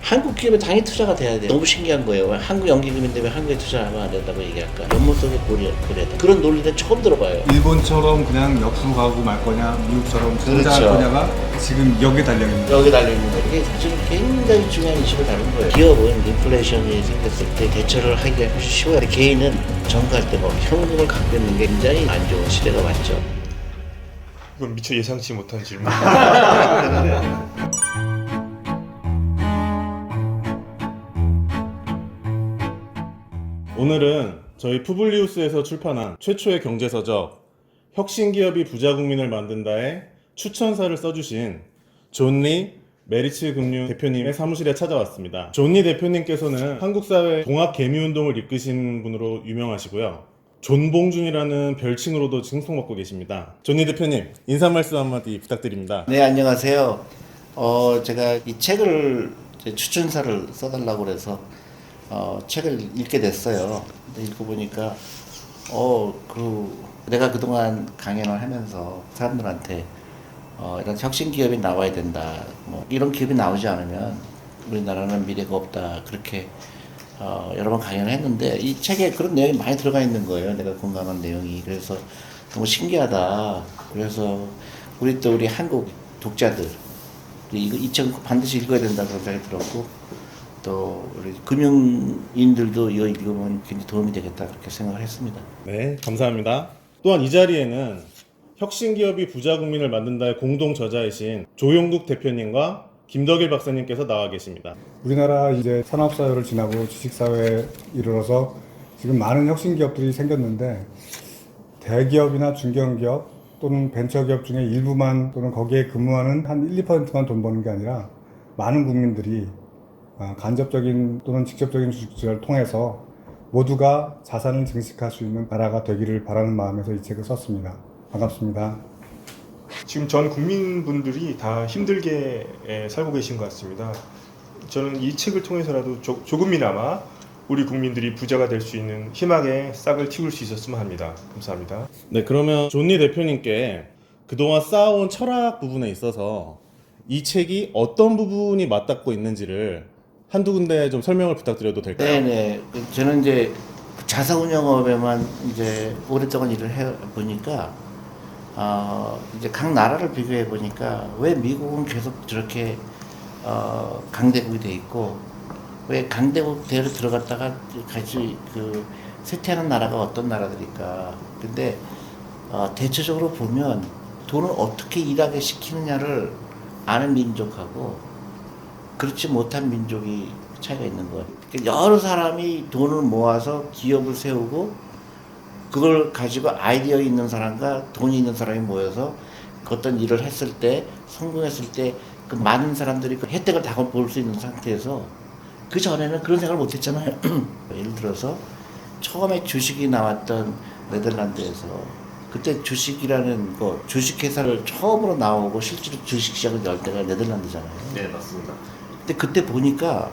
한국 기업에 당연히 투자가 돼야 돼. 너무 신기한 거예요. 한국 연기금인데 왜 한국에 투자하면 안 된다고 얘기할까? 연못 속의 고래다. 그런 논리는 처음 들어봐요. 일본처럼 그냥 옆으로 가고 말 거냐, 미국처럼 투자할 그렇죠. 거냐가 지금 여기에 달려있는 거예요. 여기 달려있는 거. 이게 사실은 굉장히 중요한 이슈를 다룬 거예요. 기업은 인플레이션이 생겼을 때 대처를 하기가 훨씬 쉬워요. 개인은 정부할 때 뭐 현금을 갖고 있는 게 굉장히 안 좋은 시대가 왔죠. 이건 미처 예상치 못한 질문. 오늘은 저희 푸블리우스에서 출판한 최초의 경제서적 혁신기업이 부자국민을 만든다의 추천사를 써주신 존리 메리츠금융 대표님의 사무실에 찾아왔습니다. 존리 대표님께서는 한국사회 동학개미운동을 이끄신 분으로 유명하시고요. 존봉준이라는 별칭으로도 칭송받고 계십니다. 존리 대표님, 인사 말씀 한마디 부탁드립니다. 네, 안녕하세요. 제가 이 책을 추천사를 써달라고 그래서 책을 읽게 됐어요. 근데 읽어보니까 내가 그동안 강연을 하면서 사람들한테 이런 혁신 기업이 나와야 된다. 뭐 이런 기업이 나오지 않으면 우리나라는 미래가 없다. 그렇게 여러 번 강연을 했는데 이 책에 그런 내용이 많이 들어가 있는 거예요. 내가 공감한 내용이. 그래서 너무 신기하다. 그래서 우리 한국 독자들 이 책은 반드시 읽어야 된다 그런 생각이 들었고 또 우리 금융인들도 이거 읽으면 굉장히 도움이 되겠다 그렇게 생각을 했습니다. 네, 감사합니다. 또한 이 자리에는 혁신기업이 부자국민을 만든다의 공동 저자이신 조용국 대표님과 김덕일 박사님께서 나와 계십니다. 우리나라 이제 산업사회를 지나고 주식사회에 이르러서 지금 많은 혁신기업들이 생겼는데 대기업이나 중견기업 또는 벤처기업 중에 일부만 또는 거기에 근무하는 한 1, 2%만 돈 버는 게 아니라 많은 국민들이 간접적인 또는 직접적인 주식 투자를 통해서 모두가 자산을 증식할 수 있는 나라가 되기를 바라는 마음에서 이 책을 썼습니다. 반갑습니다. 지금 전 국민분들이 다 힘들게 살고 계신 것 같습니다. 저는 이 책을 통해서라도 조금이나마 우리 국민들이 부자가 될 수 있는 희망의 싹을 틔울 수 있었으면 합니다. 감사합니다. 네, 그러면 존리 대표님께 그동안 쌓아온 철학 부분에 있어서 이 책이 어떤 부분이 맞닿고 있는지를 한두 군데 좀 설명을 부탁드려도 될까요? 네네. 저는 이제 자사운영업에만 이제 오랫동안 일을 해 보니까 이제 각 나라를 비교해 보니까 왜 미국은 계속 저렇게 강대국이 돼 있고 왜 강대국 대로 들어갔다가 같이 쇠퇴하는 나라가 어떤 나라들일까? 근데 대체적으로 보면 돈을 어떻게 일하게 시키느냐를 아는 민족하고 그렇지 못한 민족이 차이가 있는 거예요. 여러 사람이 돈을 모아서 기업을 세우고 그걸 가지고 아이디어 있는 사람과 돈이 있는 사람이 모여서 어떤 일을 했을 때 성공했을 때 그 많은 사람들이 그 혜택을 다 볼 수 있는 상태에서 그 전에는 그런 생각을 못 했잖아요. 예를 들어서 처음에 주식이 나왔던 네덜란드에서 그때 주식이라는 거 주식회사를 처음으로 나오고 실제로 주식시장을 열 때가 네덜란드잖아요. 네, 맞습니다. 근데 그때 보니까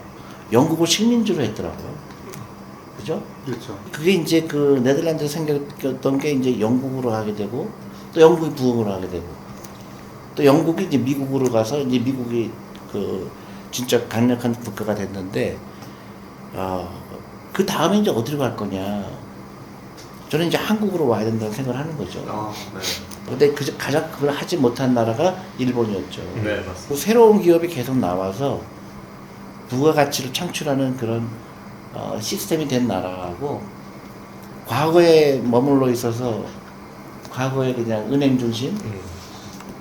영국을 식민지로 했더라고요. 그죠? 그렇죠. 그게 이제 그 네덜란드에서 생겼던 게 이제 영국으로 하게 되고 또 영국이 부흥을 하게 되고 또 영국이 이제 미국으로 가서 이제 미국이 진짜 강력한 국가가 됐는데 그 다음에 이제 어디로 갈 거냐. 저는 이제 한국으로 와야 된다는 생각을 하는 거죠. 네. 근데 가장 그걸 하지 못한 나라가 일본이었죠. 네, 맞습니다. 새로운 기업이 계속 나와서 부가가치를 창출하는 그런 시스템이 된 나라하고 과거에 머물러 있어서 과거에 그냥 은행 중심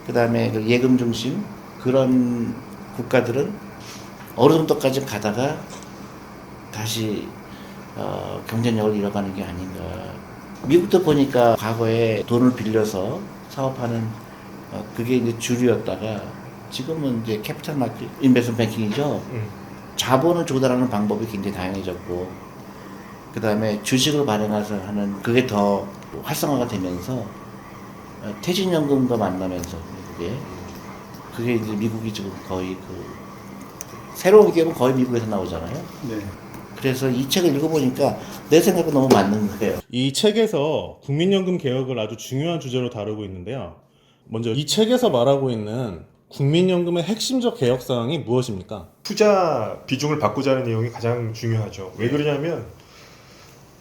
그 다음에 예금 중심 그런 국가들은 어느 정도까지 가다가 다시 경쟁력을 잃어가는 게 아닌가. 미국도 보니까 과거에 돈을 빌려서 사업하는 그게 이제 주류였다가 지금은 이제 캐피탈 마켓 인베스트먼트 뱅킹이죠. 자본을 조달하는 방법이 굉장히 다양해졌고 그 다음에 주식을 발행해서 하는 그게 더 활성화가 되면서 퇴직연금과 만나면서 그게 이제 미국이 지금 거의 새로운 기업은 거의 미국에서 나오잖아요. 네. 그래서 이 책을 읽어보니까 내 생각과 너무 맞는 거예요. 이 책에서 국민연금 개혁을 아주 중요한 주제로 다루고 있는데요. 먼저 이 책에서 말하고 있는 국민연금의 핵심적 개혁 사항이 무엇입니까? 투자 비중을 바꾸자는 내용이 가장 중요하죠. 왜 그러냐면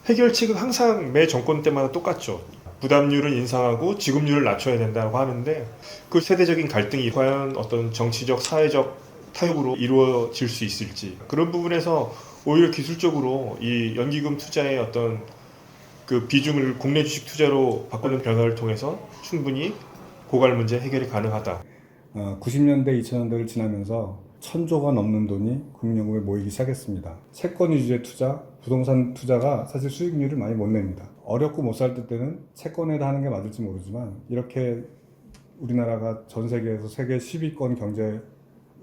해결책은 항상 매 정권 때마다 똑같죠. 부담률을 인상하고 지급률을 낮춰야 된다고 하는데 그 세대적인 갈등이 과연 어떤 정치적, 사회적 타협으로 이루어질 수 있을지 그런 부분에서 오히려 기술적으로 이 연기금 투자의 어떤 그 비중을 국내 주식 투자로 바꾸는 변화를 통해서 충분히 고갈 문제 해결이 가능하다. 90년대, 2000년대를 지나면서 1000조가 넘는 돈이 국민연금에 모이기 시작했습니다. 채권 위주의 투자, 부동산 투자가 사실 수익률을 많이 못 냅니다. 어렵고 못 살 때는 채권에다 하는 게 맞을지 모르지만 이렇게 우리나라가 전 세계에서 세계 10위권 경제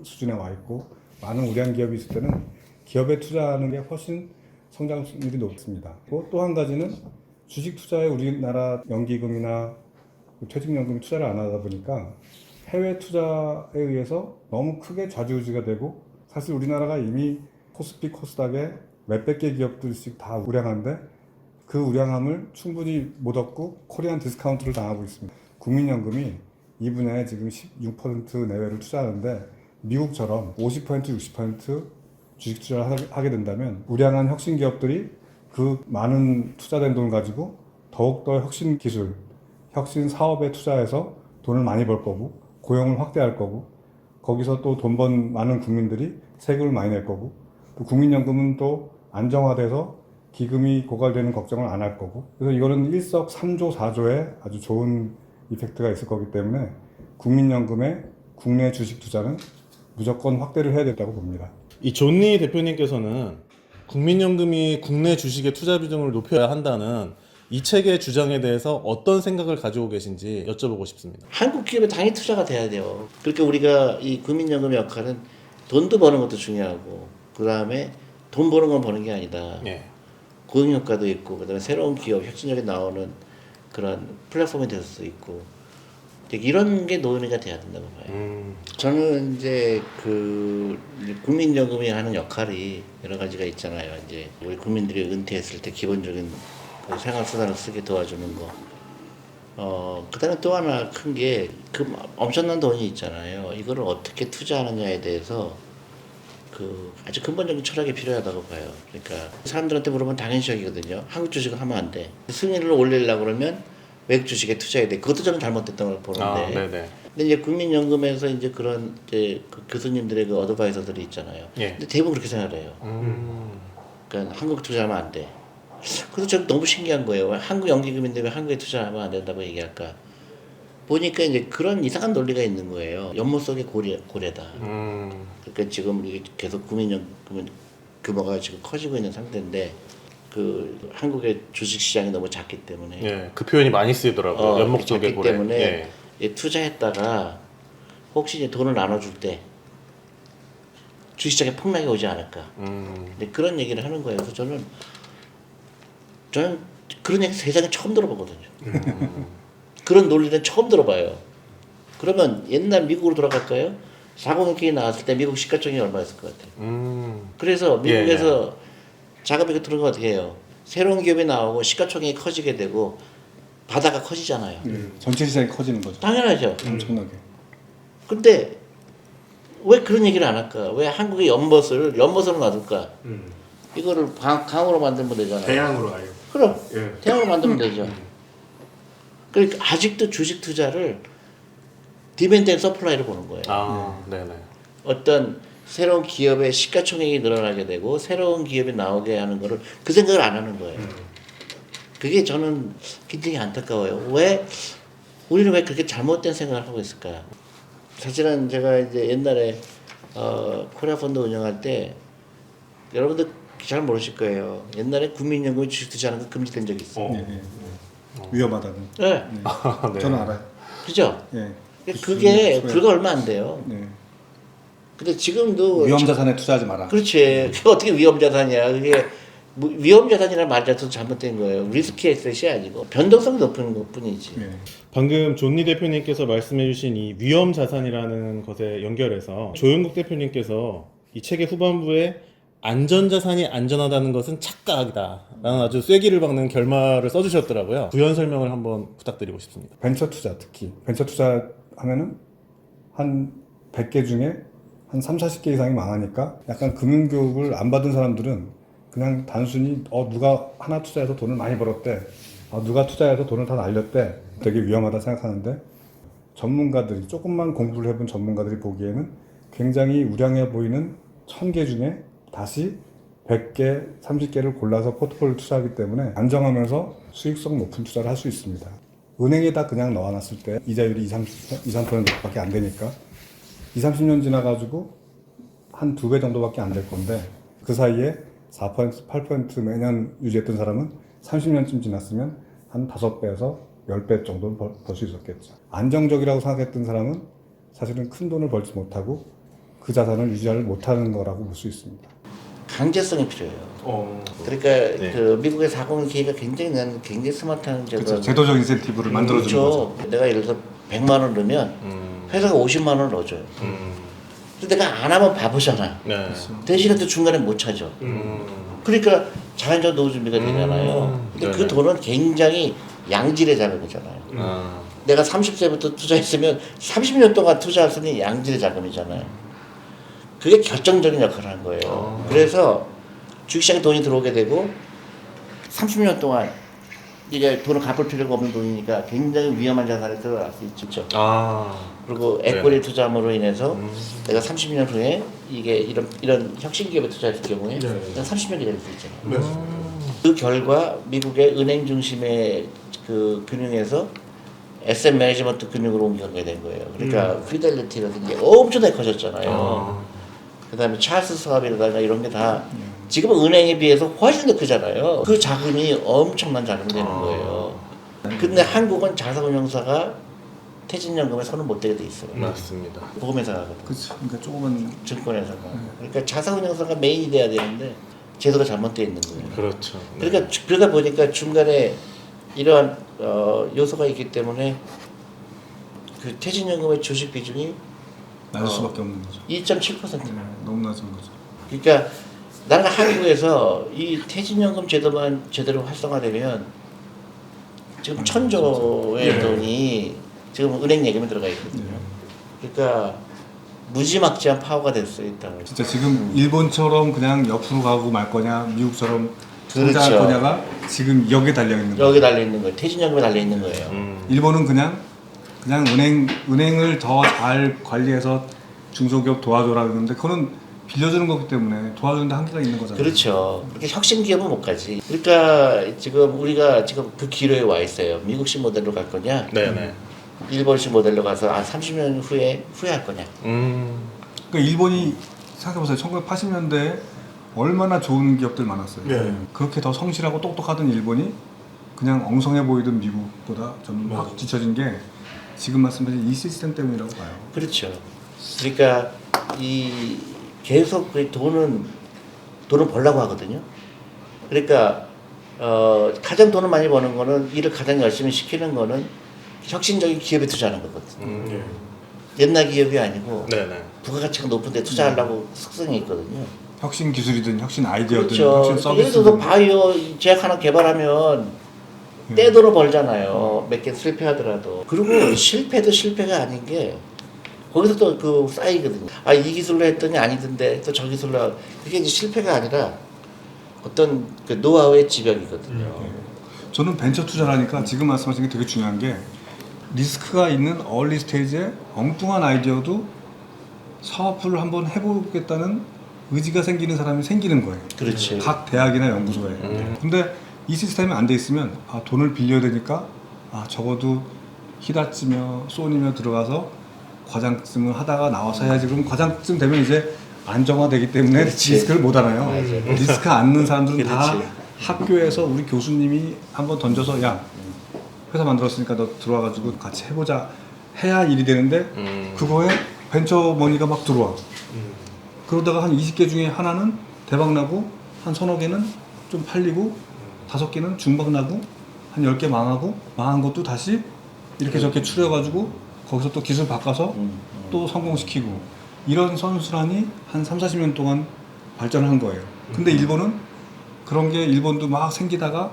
수준에 와 있고 많은 우량 기업이 있을 때는 기업에 투자하는 게 훨씬 성장률이 높습니다. 또 한 가지는 주식 투자에 우리나라 연기금이나 퇴직연금이 투자를 안 하다 보니까 해외 투자에 의해서 너무 크게 좌지우지가 되고 사실 우리나라가 이미 코스피, 코스닥에 몇백 개 기업들씩 다 우량한데 그 우량함을 충분히 못 얻고 코리안 디스카운트를 당하고 있습니다. 국민연금이 이 분야에 지금 16% 내외를 투자하는데 미국처럼 50%, 60% 주식 투자를 하게 된다면 우량한 혁신 기업들이 그 많은 투자된 돈 가지고 더욱더 혁신 기술, 혁신 사업에 투자해서 돈을 많이 벌 거고 고용을 확대할 거고 거기서 또 돈 번 많은 국민들이 세금을 많이 낼 거고 또 국민연금은 또 안정화돼서 기금이 고갈되는 걱정을 안 할 거고 그래서 이거는 일석삼조 4조의 아주 좋은 이펙트가 있을 거기 때문에 국민연금의 국내 주식 투자는 무조건 확대를 해야 된다고 봅니다. 이 존니 대표님께서는 국민연금이 국내 주식의 투자 비중을 높여야 한다는 이 책의 주장에 대해서 어떤 생각을 가지고 계신지 여쭤보고 싶습니다. 한국 기업에 당연히 투자가 돼야 돼요. 그러니까 우리가 이 국민연금의 역할은 돈도 버는 것도 중요하고 그 다음에 돈 버는 건 버는 게 아니다. 예. 고용 효과도 있고 그다음에 새로운 기업 혁신력이 나오는 그런 플랫폼이 될 수 있고 이런 게 논의가 돼야 된다고 봐요. 저는 이제 그 국민연금이 하는 역할이 여러 가지가 있잖아요. 이제 우리 국민들이 은퇴했을 때 기본적인 그 생활수단을 쓰게 도와주는 거. 그다음에 또 하나 큰 게 그 엄청난 돈이 있잖아요. 이거를 어떻게 투자하느냐에 대해서 그 아주 근본적인 철학이 필요하다고 봐요. 그러니까 사람들한테 물어보면 당연시하거든요. 한국 주식을 하면 안 돼. 승인을 올리려고 그러면 외국 주식에 투자해야 돼. 그것도 저는 잘못됐다고 보는데. 아, 네네. 근데 이제 국민연금에서 이제 그런 이제 그 교수님들의 그 어드바이저들이 있잖아요. 예. 근데 대부분 그렇게 생각을 해요. 그러니까 한국 투자하면 안 돼. 그래서 저는 너무 신기한 거예요. 한국 연기금인데 왜 한국에 투자하면 안 된다고 얘기할까? 보니까 이제 그런 이상한 논리가 있는 거예요. 연못 속의 고래다. 그러니까 지금 이게 계속 국민연금은 규모가 지금 커지고 있는 상태인데 그 한국의 주식 시장이 너무 작기 때문에 예. 그 표현이 많이 쓰이더라고요. 연목 작기 쪽의 고래. 때문에 예. 이 투자했다가 혹시 이제 돈을 나눠줄 때 주식시장에 폭락이 오지 않을까. 근데 그런 얘기를 하는 거예요. 그래서 저는 그런 얘기 세상에 처음 들어보거든요. 그런 논리는 처음 들어봐요. 그러면 옛날 미국으로 돌아갈까요? 40K 나왔을 때 미국 시가총액이 얼마였을 것 같아요. 그래서 미국에서 자금이 들어오면 어떻게 해요? 새로운 기업이 나오고 시가총액이 커지게 되고 바다가 커지잖아요. 전체 시장이 커지는 거죠. 당연하죠. 엄청나게. 근데 왜 그런 얘기를 안 할까? 왜 한국의 연못으로 놔둘까? 이거를 강으로 만들면 되잖아요. 대양으로 아예. 그럼 예. 대양으로 만들면 되죠. 그러니까 아직도 주식 투자를 디맨드 앤 서플라이로 보는 거예요. 아, 네네. 어떤 새로운 기업의 시가총액이 늘어나게 되고 새로운 기업이 나오게 하는 거를 그 생각을 안 하는 거예요. 그게 저는 굉장히 안타까워요. 우리는 왜 그렇게 잘못된 생각을 하고 있을까? 사실은 제가 이제 옛날에 코리아 펀드 운영할 때 여러분들 잘 모르실 거예요. 옛날에 국민연금이 주식 투자하는 거 금지된 적이 있어요. 위험하다고. 네. 아, 네. 저는 알아요. 그죠? 예. 그게 불과 얼마 안 돼요. 네. 근데 지금도 위험 자산에 투자하지 마라. 그렇지. 그게 어떻게 위험 자산이야? 그게 위험 자산이라는 말 자체도 잘못된 거예요. 리스키 에셋이 아니고 변동성이 높은 것뿐이지. 예. 방금 존니 대표님께서 말씀해주신 이 위험 자산이라는 것에 연결해서 조영국 대표님께서 이 책의 후반부에 안전자산이 안전하다는 것은 착각이다 라는 아주 쐐기를 박는 결말을 써주셨더라고요. 부연 설명을 한번 부탁드리고 싶습니다. 벤처 투자 특히 벤처 투자 하면은 한 100개 중에 한 3, 40개 이상이 망하니까 약간 금융교육을 안 받은 사람들은 그냥 단순히 누가 하나 투자해서 돈을 많이 벌었대, 누가 투자해서 돈을 다 날렸대, 되게 위험하다 생각하는데, 전문가들이 조금만 공부를 해본 전문가들이 보기에는 굉장히 우량해 보이는 1000개 중에 다시 100개, 30개를 골라서 포트폴리오 투자하기 때문에 안정하면서 수익성 높은 투자를 할 수 있습니다. 은행에다 그냥 넣어놨을 때 이자율이 2, 3%밖에 안 되니까 2, 30년 지나가지고 한 2배 정도밖에 안 될 건데, 그 사이에 4%, 8% 매년 유지했던 사람은 30년쯤 지났으면 한 5배에서 10배 정도 벌 수 있었겠죠. 안정적이라고 생각했던 사람은 사실은 큰 돈을 벌지 못하고 그 자산을 유지를 못하는 거라고 볼 수 있습니다. 강제성이 필요해요. 그러니까 네. 그 미국의 401 K가 굉장히 스마트한 그렇죠. 제도적 인센티브를 만들어주는 거죠. 내가 예를 들어 100만 원 넣으면 회사가 50만 원을 넣어줘요. 근데 내가 안 하면 바보잖아. 네. 대신에 또 중간에 못 찾아. 그러니까 자연적 노후 준비가 되잖아요. 근데 그 네네. 돈은 굉장히 양질의 자금이잖아요. 아, 내가 30세부터 투자했으면 30년 동안 투자했으니 양질의 자금이잖아요. 그게 결정적인 역할을 한 거예요. 그래서 주식시장에 돈이 들어오게 되고 30년 동안 이게 돈을 갚을 필요가 없는 돈이니까 굉장히 위험한 자산에 들어갈 수 있죠. 그리고 에코리 투자함으로 인해서 내가 30년 후에 이게 이런 혁신기업에 투자했을 경우에 내가 30년 기다릴 수 있잖아요. 그 결과 미국의 은행 중심의 그 금융에서 에셋 매니지먼트 금융으로 옮겨가게 된 거예요. 그러니까 피델리티라든지 엄청나게 커졌잖아요. 그다음에 찰스 사업이라든가 이런 게 다 지금은 은행에 비해서 훨씬 더 크잖아요. 그 자금이 엄청난 자금이 되는 거예요. 근데 한국은 자산운용사가 퇴직연금에 손을 못 대게 돼 있어요. 맞습니다. 보험회사가 하거든. 그렇죠. 그러니까 조금은 증권회사가. 그러니까 자산운용사가 메인이 돼야 되는데 제도가 잘못되어 있는 거예요. 그렇죠. 네. 그러니까 그러다 보니까 중간에 이러한 요소가 있기 때문에 그 퇴직연금의 주식 비중이 낮을 수밖에 없는 거죠. 2.7%. 너무 낮은 거죠. 그러니까 나는 한국에서 이 퇴직연금 제도만 제대로 활성화되면 지금 1000조의 돈이 지금 은행 예금에 들어가 있거든요. 그러니까 무지막지한 파워가 될 수 있다. 진짜 지금 일본처럼 그냥 옆으로 가고 말 거냐, 미국처럼 성장할 그렇죠. 거냐가 지금 여기에 달려 있는 거예요. 여기 달려 있는 거예요. 퇴직연금에 달려 있는 거예요. 일본은 그냥 은행을 더 잘 관리해서 중소기업 도와줘라 그러는데 그거는 빌려주는 거기 때문에 도와주는데 한계가 있는 거잖아요. 그렇죠. 그렇게 혁신 기업은 못 가지. 그러니까 지금 우리가 지금 그 기로에 와 있어요. 미국식 모델로 갈 거냐, 네네. 일본식 모델로 가서 30년 후에 후회할 거냐. 그러니까 일본이 생각해보세요. 1980년대에 얼마나 좋은 기업들 많았어요. 네. 그렇게 더 성실하고 똑똑하던 일본이 그냥 엉성해 보이던 미국보다 저는 확 뒤처진 게 지금 말씀하신 이 시스템 때문이라고 봐요. 그렇죠. 그러니까 이 계속 그 돈을 벌려고 하거든요. 그러니까 가장 돈을 많이 버는 거는 일을 가장 열심히 시키는 거는 혁신적인 기업에 투자하는 거거든요. 옛날 기업이 아니고 네네. 부가가치가 높은 데 투자하려고 특성이 있거든요. 혁신 기술이든 혁신 아이디어든 그렇죠. 혁신 예를 서비스든 들어서 바이오 제약 하나 개발하면 떼돈을 벌잖아요. 몇 개 실패하더라도. 그리고 실패도 실패가 아닌 게 거기서 또 그 쌓이거든요. 이 기술로 했더니 아니던데 또 저 기술로. 그게 이제 실패가 아니라 어떤 그 노하우의 지벽이거든요. 저는 벤처 투자를 하니까 지금 말씀하신 게 되게 중요한 게 리스크가 있는 얼리 스테이지에 엉뚱한 아이디어도 사업을 한번 해보겠다는 의지가 생기는 사람이 생기는 거예요. 그렇지. 각 대학이나 연구소에. 근데 이 시스템이 안 돼 있으면 돈을 빌려야 되니까 적어도 히다치며 소니며 들어가서 과장쯤을 하다가 나와서 해야지. 그럼 과장쯤 되면 이제 안정화되기 때문에 그렇지. 리스크를 못 알아요. 맞아. 리스크 않는 사람들은 다 그렇지. 학교에서 우리 교수님이 한번 던져서 야 회사 만들었으니까 너 들어와가지고 같이 해보자 해야 일이 되는데 그거에 벤처 머니가 막 들어와. 그러다가 한 20개 중에 하나는 대박 나고 한 서너 개는 좀 팔리고 5개는 중박 나고 한 10개 망하고 망한 것도 다시 이렇게 저렇게 추려가지고 거기서 또 기술 바꿔서 또 성공시키고 이런 선순환이 한 3, 40년 동안 발전을 한 거예요. 근데 일본은 그런 게 일본도 막 생기다가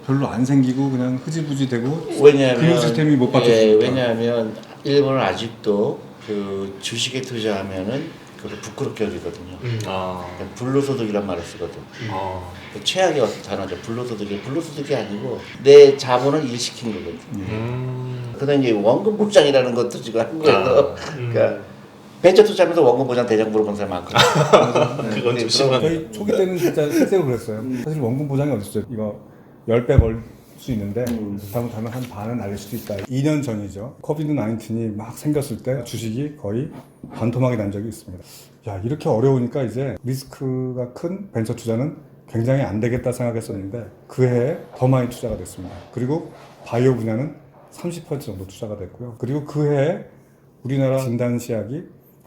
별로 안 생기고 그냥 흐지부지 되고 왜냐하면 금융 시스템이 못 받쳐주니까. 왜냐하면 일본은 아직도 그 주식에 투자하면은 그걸 부끄럽게 여기거든요. 아. 그러니까 불로소득이란 말을 쓰거든. 그 최악의 어떤 단어죠. 불로소득이 아니고 내 자본을 일시킨 거거든. 그다음 이제 원금 보장이라는 것도 지금 한국에서 그러니까 벤처 투자하면서 원금 보장 대장 물어본 사람 많거든. 그건 좀 심하네. 저희 초기 때는 진짜 실제로 그랬어요. 사실 원금 보장이 어딨어요. 이거 10배 벌 수 있는데 잘못하면 한 반은 날릴 수도 있다. 2년 전이죠. 코비드 19이 막 생겼을 때 주식이 거의 반토막이 난 적이 있습니다. 야, 이렇게 어려우니까 이제 리스크가 큰 벤처 투자는 굉장히 안 되겠다 생각했었는데 그 해에 더 많이 투자가 됐습니다. 그리고 바이오 분야는 30% 정도 투자가 됐고요. 그리고 그 해에 우리나라 진단시약이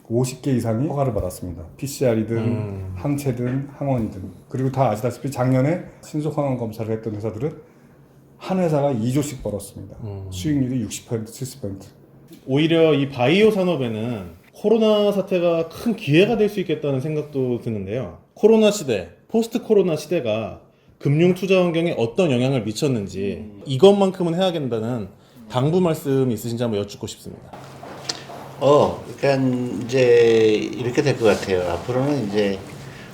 50개 이상이 허가를 받았습니다. PCR이든 항체든 항원이든. 그리고 다 아시다시피 작년에 신속항원 검사를 했던 회사들은 한 회사가 2조씩 벌었습니다. 수익률이 60%, 70%. 오히려 이 바이오 산업에는 코로나 사태가 큰 기회가 될 수 있겠다는 생각도 드는데요. 코로나 시대, 포스트 코로나 시대가 금융 투자 환경에 어떤 영향을 미쳤는지 이것만큼은 해야겠다는 당부 말씀 있으신지 한번 여쭙고 싶습니다. 그러니까 이제 이렇게 될 것 같아요. 앞으로는 이제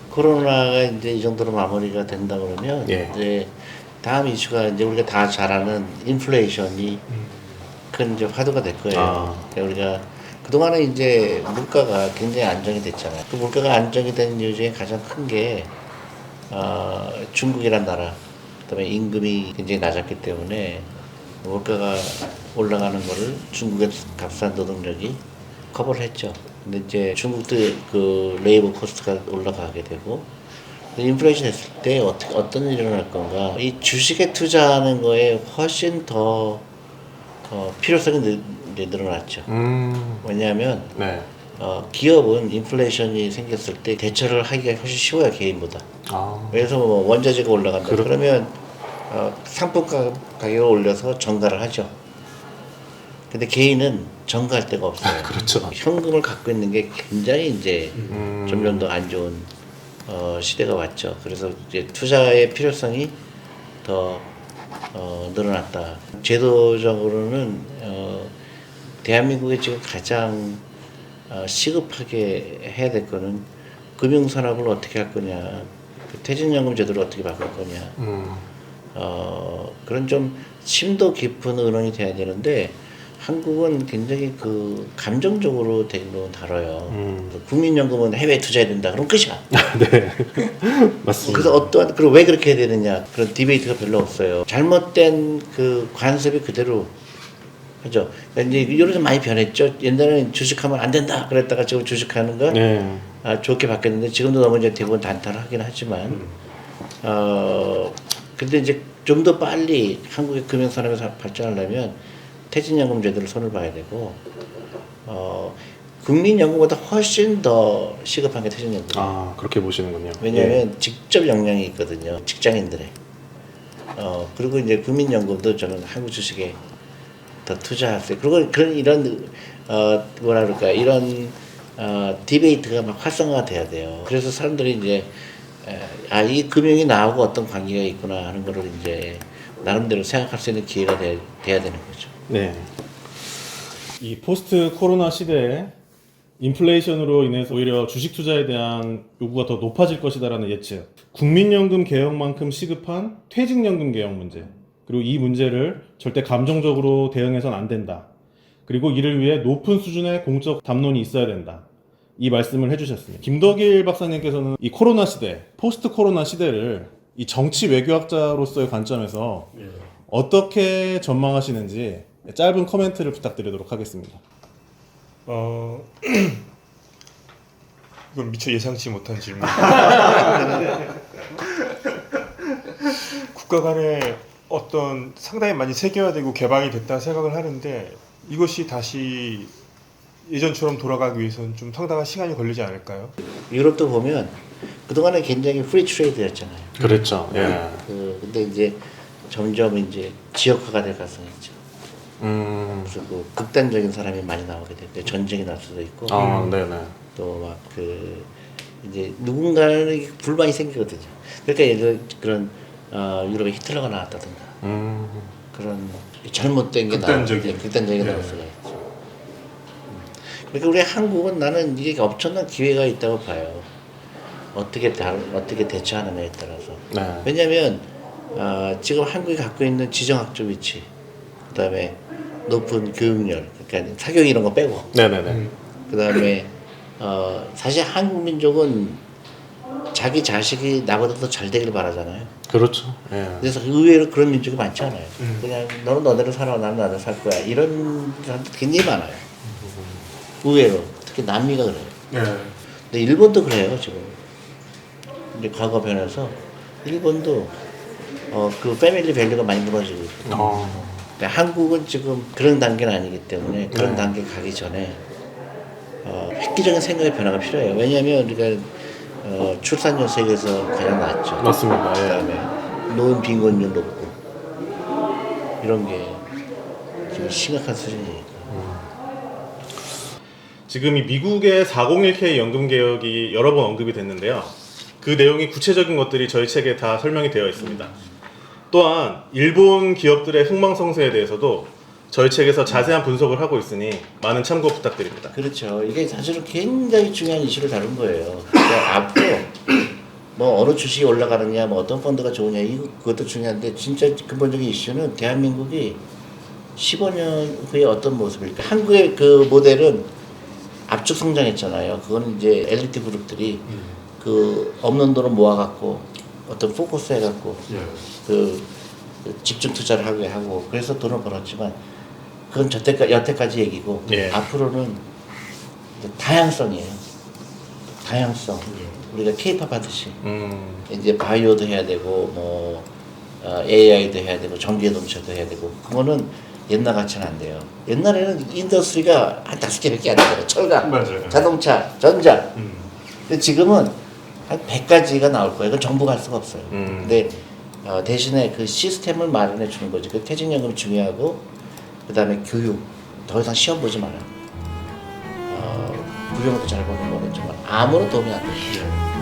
코로나가 이제 이 정도로 마무리가 된다 그러면 예. 이제 다음 이슈가 이제 우리가 다 잘 아는 인플레이션이 큰 이제 화두가 될 거예요. 그러니까 우리가 그동안에 이제 물가가 굉장히 안정이 됐잖아요. 그 물가가 안정이 된 이유 중에 가장 큰 게 중국이란 나라, 그다음에 임금이 굉장히 낮았기 때문에 물가가 올라가는 거를 중국의 값싼 노동력이 커버를 했죠. 근데 이제 중국도 그 레이버 코스트가 올라가게 되고 인플레이션 됐을 때 어떤 일이 일어날 건가? 이 주식에 투자하는 거에 훨씬 더 필요성이 이제 늘어났죠. 왜냐하면 네. 기업은 인플레이션이 생겼을 때 대처를 하기가 훨씬 쉬워요, 개인보다. 그래서 뭐 원자재가 올라간다. 그러면 상품 가격을 올려서 정가를 하죠. 근데 개인은 정가할 데가 없어요. 그렇죠. 현금을 갖고 있는 게 굉장히 이제 점점 더 안 좋은 시대가 왔죠. 그래서 이제 투자의 필요성이 더 늘어났다. 제도적으로는 대한민국에 지금 가장 시급하게 해야 될 거는 금융산업을 어떻게 할 거냐, 그 퇴직연금 제도를 어떻게 바꿀 거냐. 그런 좀 심도 깊은 의논이 돼야 되는데 한국은 굉장히 그 감정적으로 대부분 다뤄요. 국민연금은 해외 투자해야 된다. 그럼 끝이야. 네. 맞습니다. 그래서 어떠한 그리고 왜 그렇게 해야 되느냐 그런 디베이트가 별로 없어요. 잘못된 그 관습이 그대로 하죠. 그러니까 이제 이런 좀 많이 변했죠. 옛날에는 주식하면 안 된다 그랬다가 지금 주식하는 거 네. 좋게 바뀌었는데 지금도 너무 이제 대부분 단타를 하긴 하지만 근데 이제 좀 더 빨리 한국의 금융산업이 발전하려면 퇴직연금 제도를 손을 봐야 되고 국민연금보다 훨씬 더 시급한 게 퇴직연금이에요. 그렇게 보시는군요. 왜냐하면 직접 영향이 있거든요. 직장인들의. 그리고 이제 국민연금도 저는 한국 주식에 더 투자했어요. 그리고 이런 뭐라 그럴까 이런 디베이트가 막 활성화가 돼야 돼요. 그래서 사람들이 이제 이 금융이 나하고 어떤 관계가 있구나 하는 거를 이제 나름대로 생각할 수 있는 기회가 돼야 되는 거죠. 네. 이 포스트 코로나 시대에 인플레이션으로 인해서 오히려 주식 투자에 대한 요구가 더 높아질 것이다라는 예측. 국민연금 개혁만큼 시급한 퇴직연금 개혁 문제. 그리고 이 문제를 절대 감정적으로 대응해서는 안 된다. 그리고 이를 위해 높은 수준의 공적 담론이 있어야 된다. 이 말씀을 해주셨습니다. 김덕일 박사님께서는 이 코로나 시대, 포스트 코로나 시대를 이 정치 외교학자로서의 관점에서 어떻게 전망하시는지 짧은 코멘트를 부탁드리도록 하겠습니다. 이건 미처 예상치 못한 질문. 국가 간에 어떤 상당히 많이 세계화되고 개방이 됐다 생각을 하는데 이것이 다시 예전처럼 돌아가기 위해서는 좀 상당한 시간이 걸리지 않을까요? 유럽도 보면 그동안에 굉장히 프리 트레이드였잖아요. 그렇죠. 예. 근데 이제 점점 이제 지역화가 될 가능성이 있죠. 그래서 그 극단적인 사람이 많이 나오게 되고 전쟁이 날 수도 있고 네네. 또 막 그 이제 누군가는 불만이 생기거든요. 그러니까 예를 그런 유럽에 히틀러가 나왔다든가 그런 잘못된 게 극단적인. 극단적인 나올 수가 있죠. 그러니까 우리 한국은 나는 이게 엄청난 기회가 있다고 봐요. 어떻게 대처하느냐에 따라서. 네. 왜냐하면 지금 한국이 갖고 있는 지정학적 위치, 그다음에 높은 교육열, 그러니까 사교육 이런 거 빼고, 네네네. 그다음에 사실 한국 민족은 자기 자식이 나보다 더 잘 되길 바라잖아요. 그렇죠. 예. 그래서 의외로 그런 민족이 많지 않아요. 그냥 너는 너대로 살아, 나는 나대로 살 거야. 이런 사람들 굉장히 많아요. 의외로 특히 남미가 그래요. 네. 근데 일본도 그래요 지금. 이제 과거 변해서 일본도 그 패밀리 밸류가 많이 무너지고 있거든요. 근데 한국은 지금 그런 단계는 아니기 때문에 그런 단계 가기 전에 획기적인 생각의 변화가 필요해요. 왜냐하면 우리가 출산율 세계에서 가장 낮죠. 맞습니다. 예. 그다음에 노인 빈곤율 높고 이런 게 지금 심각한 수준이니까. 지금 이 미국의 401k 연금 개혁이 여러 번 언급이 됐는데요. 그 내용이 구체적인 것들이 저희 책에 다 설명이 되어 있습니다. 또한 일본 기업들의 흥망성쇠에 대해서도 저희 책에서 자세한 분석을 하고 있으니 많은 참고 부탁드립니다. 그렇죠. 이게 사실은 굉장히 중요한 이슈를 다룬 거예요. 그러니까 앞으로 뭐 어느 주식이 올라가느냐, 뭐 어떤 펀드가 좋으냐, 그것도 중요한데 진짜 근본적인 이슈는 대한민국이 15년 후에 어떤 모습일까. 한국의 그 모델은 압축 성장했잖아요. 그거는 이제 엘리트 그룹들이 그 없는 돈을 모아갖고 어떤 포커스 해갖고 그 집중 투자를 하게 하고 그래서 돈을 벌었지만 그건 여태까지 얘기고 예. 앞으로는 이제 다양성이에요. 다양성. 우리가 K-팝 하듯이 이제 바이오도 해야 되고 뭐 AI도 해야 되고 전기자동차도 해야 되고 그거는 옛날 같이는 안 돼요. 옛날에는 인더스트리가 한 5개밖에 안 돼요. 철강, 맞아요. 자동차, 전자. 근데 지금은 한 100가지가 나올 거예요. 그건 정부가 할 수가 없어요. 근데 대신에 그 시스템을 마련해 주는 거지. 그 퇴직연금 중요하고 그 다음에 교육. 더 이상 시험 보지 마라. 부경도 잘 보는 거는 정말 아무런 도움이 안 돼요.